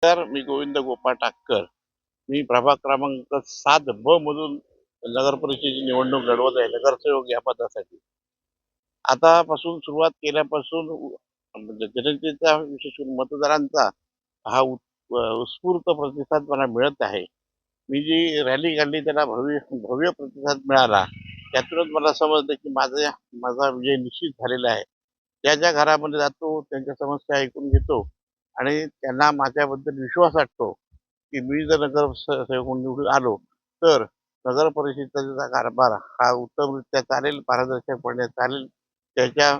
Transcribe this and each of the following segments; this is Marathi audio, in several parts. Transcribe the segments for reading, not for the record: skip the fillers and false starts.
तर मी गोविंद गोपाळ टाककर. मी प्रभाग क्रमांक 7 ब मधून नगर परिषदेची निवडणूक लढवत आहे, नगरसेवक या पदासाठी. आतापासून सुरुवात केल्यापासून म्हणजे जनतेचा विशेष करून मतदारांचा हा उत्स्फूर्त प्रतिसाद मला मिळत आहे. मी जी रॅली काढली त्याला भव्य भव्य प्रतिसाद मिळाला. त्यातूनच मला समजलं की माझा विजय निश्चित झालेला आहे. ज्या ज्या घरामध्ये जातो त्यांच्या समस्या ऐकून घेतो आणि त्यांना माझ्याबद्दल विश्वास वाटतो की मी जर नगरसेवक म्हणून निवडून आलो तर नगर परिषदेचा कारभार हा उत्तमरित्या चालेल, पारदर्शकपणे चालेल. त्याच्या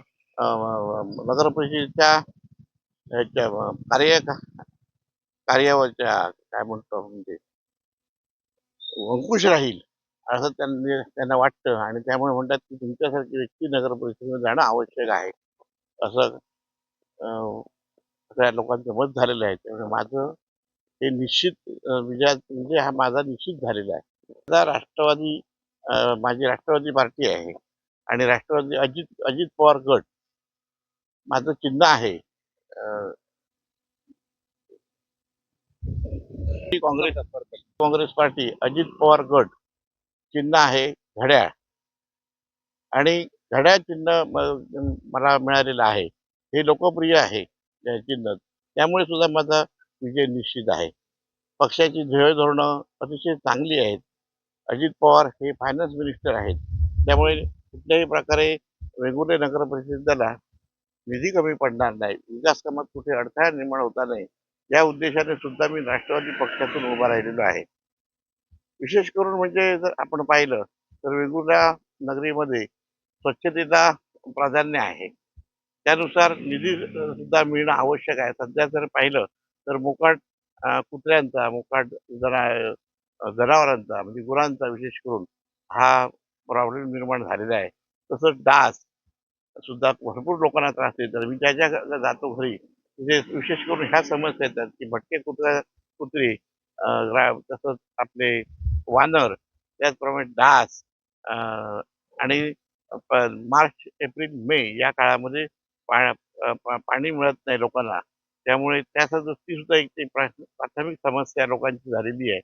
नगर परिषदेच्या ह्याच्या कार्यावरच्या काय म्हणतो म्हणजे अंकुश राहील असं त्यांना वाटतं आणि त्यामुळे म्हणतात की तुमच्यासारखी व्यक्ती नगर परिषदेमध्ये जाणं आवश्यक आहे असं सगळ्या लोकांचं मत झालेलं आहे. त्यामुळे माझं हे निश्चित म्हणजे हा माझा निश्चित झालेला आहे. माझा राष्ट्रवादी माझी राष्ट्रवादी पार्टी आहे आणि राष्ट्रवादी अजित अजित पवार गट माझं चिन्ह आहे. काँग्रेस काँग्रेस पार्टी अजित पवार गट चिन्ह आहे घड्याळ आणि घड्याळ चिन्ह मला मिळालेलं आहे. हे लोकप्रिय आहे चिन्ह. त्यामुळे सुद्धा माझा विजय निश्चित आहे. पक्षाची ध्येय धोरणं अतिशय चांगली आहेत. अजित पवार हे फायनान्स मिनिस्टर आहेत. त्यामुळे कुठल्याही प्रकारे वेंगुर्ले नगर परिषदेला निधी कमी पडणार नाही. विकास कामात कुठे अडथळा निर्माण होता नाही. या उद्देशाने सुद्धा मी राष्ट्रवादी पक्षातून उभा राहिलेलो आहे. विशेष करून म्हणजे जर आपण पाहिलं तर वेगवेगळ्या नगरीमध्ये स्वच्छतेला प्राधान्य आहे. त्यानुसार निधी सुद्धा मिळणं आवश्यक आहे. सध्या जर पाहिलं तर मोकाट कुत्र्यांचा, मोकाट जनावरांचा म्हणजे गुरांचा विशेष करून हा प्रॉब्लेम निर्माण झालेला आहे. तसंच डास सुद्धा भरपूर लोकांना त्रास देतात. मी ज्या ज्या जातो घरी तिथे विशेष करून ह्या समस्या येतात की भटके कुत्रे तसंच आपले वानर त्याचप्रमाणे डास आणि मार्च एप्रिल मे या काळामध्ये पाणी मिळत नाही लोकांना. त्यामुळे त्यासाठी ती सुद्धा एक प्राथमिक समस्या लोकांची झालेली आहे.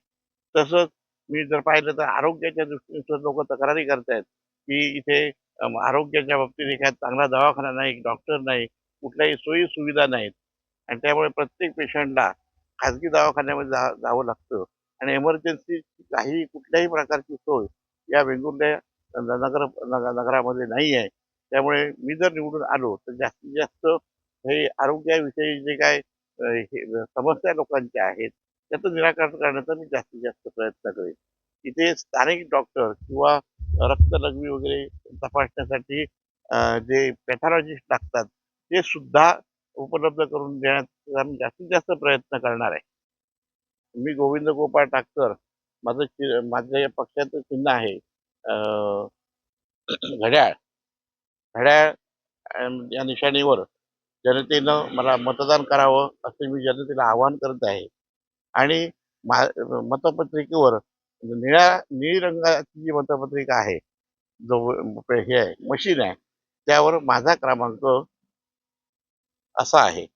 तसंच मी जर पाहिलं तर आरोग्याच्या दृष्टीने सुद्धा लोक तक्रारी करतायत की इथे आरोग्याच्या बाबतीत एखादा चांगला दवाखाना नाही, डॉक्टर नाही, कुठल्याही सोयी सुविधा नाहीत आणि त्यामुळे प्रत्येक पेशंटला खाजगी दवाखान्यामध्ये जावं लागतं आणि इमर्जन्सी काही कुठल्याही प्रकारची सोय या वेंगुर्ल्या नगरामध्ये नाही आहे. त्यामुळे मी जर निवडून आलो तर जास्तीत जास्त हे आरोग्याविषयी जे काय समस्या लोकांच्या आहेत त्याचं निराकरण करण्याचा मी जास्तीत जास्त प्रयत्न करेन. इथे स्थानिक डॉक्टर किंवा रक्तलघवी वगैरे तपासण्यासाठी जे पॅथॉलॉजिस्ट लागतात ते सुद्धा उपलब्ध करून देण्याचा आम्ही जास्तीत जास्त प्रयत्न करणार आहे. मी गोविंद गोपाळ टाककर. माझ्या या पक्षाचं चिन्ह आहे घड्याळ. घड्याळ या निशाणीवर जनतेनं मला मतदान करावं असं मी जनतेला आवाहन करत आहे. आणि मतपत्रिकेवर निळी रंगाची जी मतपत्रिका आहे, जो हे आहे मशीन आहे, त्यावर माझा क्रमांक असा आहे.